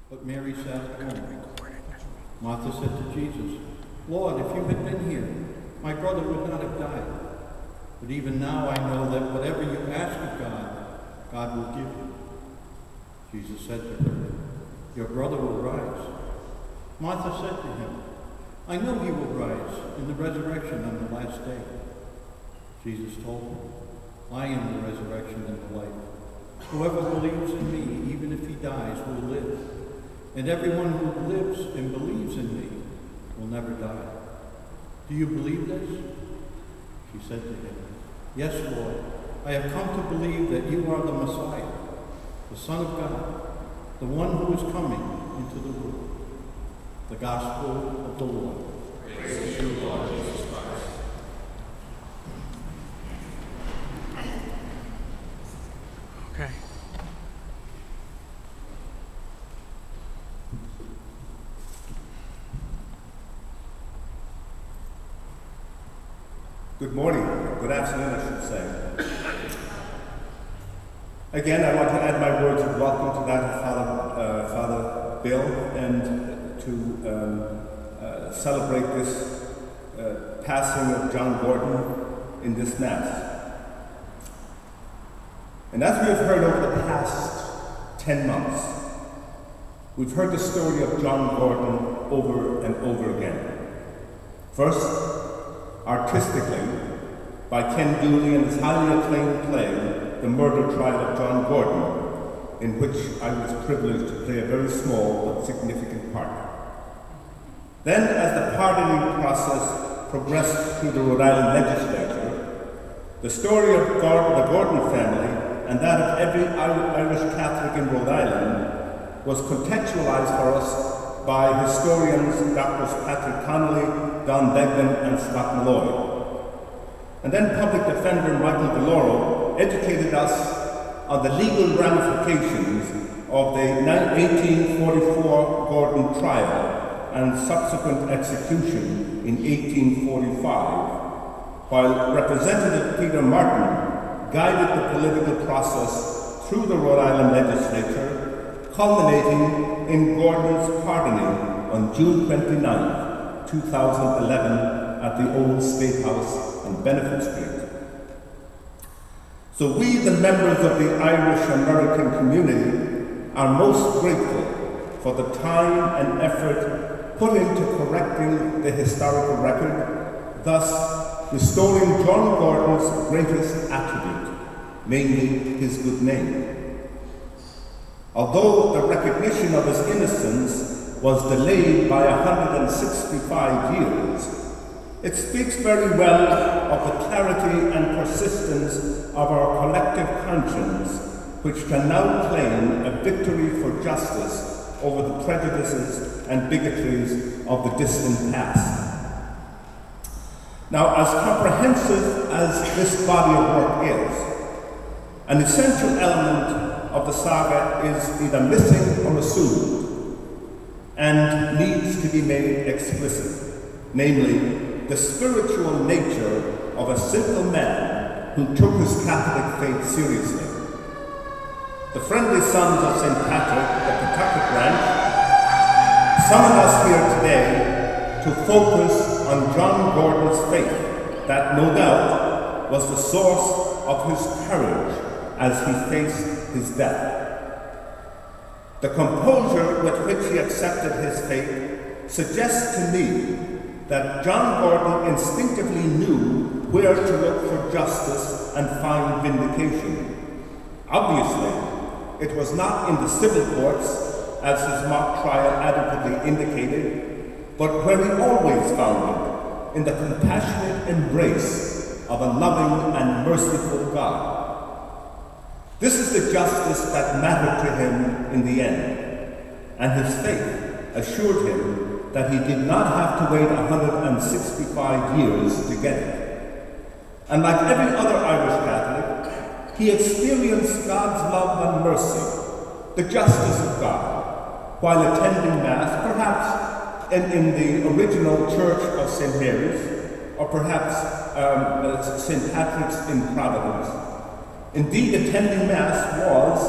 But Mary sat at home. Martha said to Jesus, Lord, if you had been here, my brother would not have died. But even now I know that whatever you ask of God, God will give you. Jesus said to her, your brother will rise. Martha said to him, I know he will rise in the resurrection on the last day. Jesus told her, I am the resurrection and the life. Whoever believes in me, even if he dies, will live. And everyone who lives and believes in me will never die. Do you believe this? She said to him, Yes, Lord. I have come to believe that you are the Messiah, the Son of God, the one who is coming into the world. The Gospel of the Lord. Praise to you, Lord Jesus Christ. Okay. Good morning, or good afternoon, I should say. Again, I want to add my words of welcome to that of Father Bill, and to celebrate this passing of John Gordon in this Mass. And as we have heard over the past 10 months, we've heard the story of John Gordon over and over again. First, artistically, by Ken Dooley and his highly acclaimed play, The Murder Trial of John Gordon, in which I was privileged to play a very small but significant part. Then, as the pardoning process progressed through the Rhode Island legislature, the story of the Gordon family and that of every Irish Catholic in Rhode Island was contextualized for us by historians Drs. Patrick Connolly, Don Degnan, and Scott Malloy. And then public defender Michael DeLauro educated us on the legal ramifications of the 1844 Gordon trial and subsequent execution in 1845, while Representative Peter Martin guided the political process through the Rhode Island legislature, culminating in Gordon's pardoning on June 29, 2011 at the old State House on Benefit Street. So we, the members of the Irish American community, are most grateful for the time and effort put into correcting the historical record, thus restoring John Gordon's greatest attribute, namely his good name. Although the recognition of his innocence was delayed by 165 years, it speaks very well of the clarity and persistence of our collective conscience, which can now claim a victory for justice over the prejudices and bigotries of the distant past. Now, as comprehensive as this body of work is, an essential element of the saga is either missing or assumed, and needs to be made explicit, namely, the spiritual nature of a simple man who took his Catholic faith seriously. The friendly sons of St. Patrick, the Pawtucket branch, summon us here today to focus on John Gordon's faith, that no doubt was the source of his courage as he faced his death. The composure with which he accepted his fate suggests to me that John Gordon instinctively knew where to look for justice and find vindication. Obviously, it was not in the civil courts, as his mock trial adequately indicated, but where he always found it, in the compassionate embrace of a loving and merciful God. This is the justice that mattered to him in the end, and his faith assured him that he did not have to wait 165 years to get it. And like every other Irish Catholic, he experienced God's love and mercy, the justice of God, while attending Mass, perhaps in the original Church of St. Mary's, or perhaps St. Patrick's in Providence. Indeed, attending Mass was,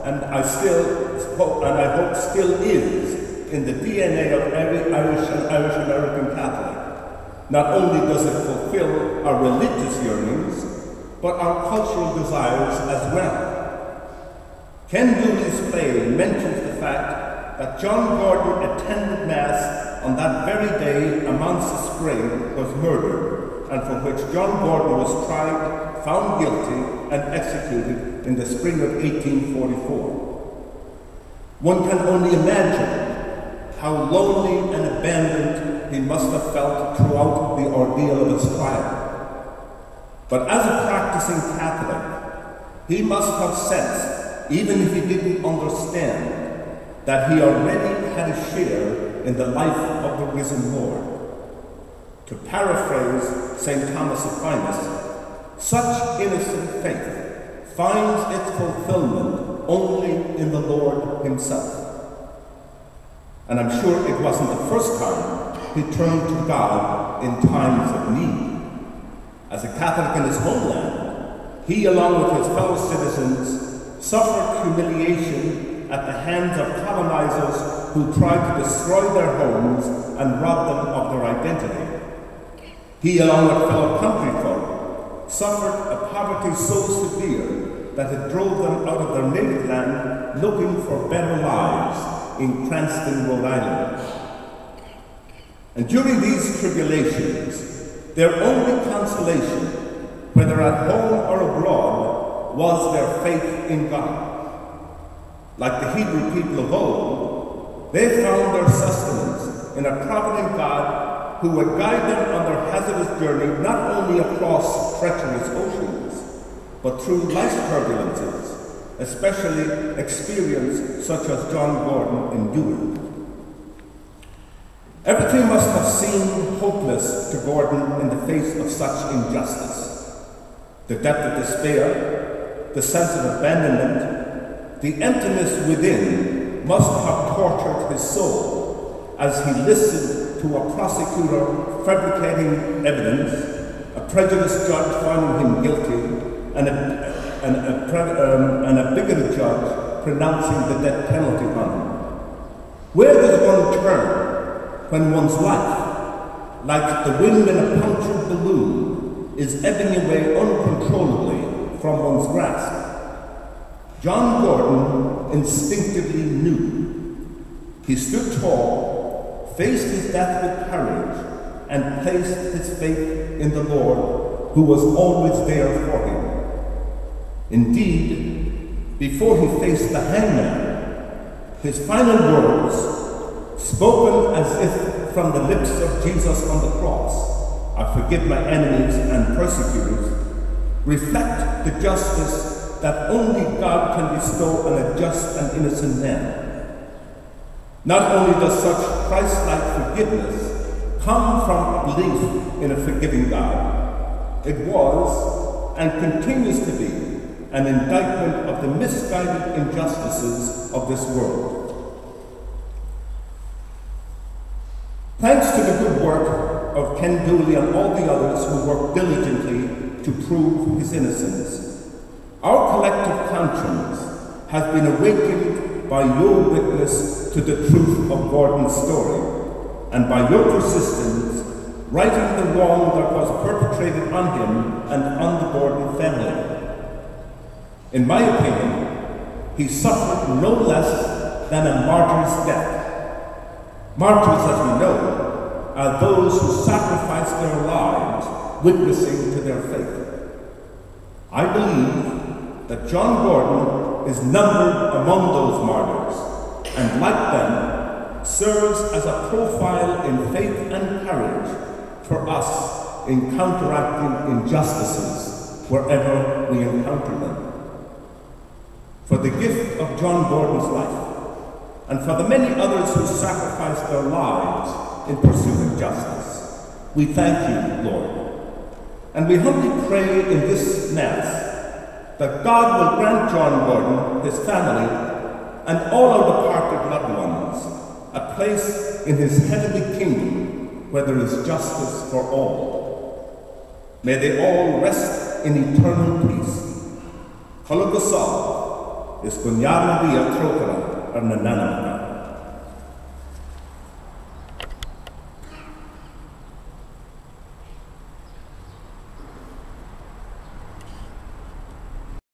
and I hope still is, in the DNA of every Irish and Irish American Catholic. Not only does it fulfill our religious yearnings, but our cultural desires as well. Ken Dooley's play mentions the fact that John Gordon attended Mass on that very day Amansa Sprague was murdered, and for which John Gordon was tried, found guilty, and executed in the spring of 1844. One can only imagine how lonely and abandoned he must have felt throughout the ordeal of his trial. But as a practicing Catholic, he must have sensed, even if he didn't understand, that he already had a share in the life of the risen Lord. To paraphrase St. Thomas Aquinas, such innocent faith finds its fulfillment only in the Lord himself. And I'm sure it wasn't the first time he turned to God in times of need. As a Catholic in his homeland, he, along with his fellow citizens, suffered humiliation at the hands of colonizers who tried to destroy their homes and rob them of their identity. He, along with fellow countryfolk, suffered a poverty so severe that it drove them out of their native land looking for better lives in Cranston, Rhode Island. And during these tribulations, their only consolation, whether at home or abroad, was their faith in God. Like the Hebrew people of old, they found their sustenance in a provident God who would guide them on their hazardous journey not only across treacherous oceans, but through life's turbulences, especially experience such as John Gordon endured. Everything must have seemed hopeless to Gordon in the face of such injustice. The depth of despair, the sense of abandonment, the emptiness within must have tortured his soul as he listened to a prosecutor fabricating evidence, a prejudiced judge finding him guilty, and a bigoted judge pronouncing the death penalty on him. Where does one turn when one's life, like the wind in a punctured balloon, is ebbing away uncontrollably from one's grasp? John Gordon instinctively knew. He stood tall, faced his death with courage, and placed his faith in the Lord, who was always there for him. Indeed, before he faced the hangman, his final words, spoken as if from the lips of Jesus on the cross, "I forgive my enemies and persecutors," reflect the justice that only God can bestow on a just and innocent man. Not only does such Christ-like forgiveness come from a belief in a forgiving God, it was, and continues to be, an indictment of the misguided injustices of this world. Thanks to the good work of Ken Dooley and all the others who worked diligently to prove his innocence, our collective conscience has been awakened by your witness to the truth of Gordon's story, and by your persistence righting the wrong that was perpetrated on him and on the Gordon family. In my opinion, he suffered no less than a martyr's death. Martyrs, as we know, are those who sacrifice their lives witnessing to their faith. I believe that John Gordon is numbered among those martyrs, and like them, serves as a profile in faith and courage for us in counteracting injustices wherever we encounter them. For the gift of John Gordon's life, and for the many others who sacrificed their lives in pursuit of justice, we thank you, Lord. And we humbly pray in this Mass that God will grant John Gordon, his family, and all our departed loved ones a place in his heavenly kingdom where there is justice for all. May they all rest in eternal peace. Hologasal, is Gunyarna Via Trokara, or Nanana.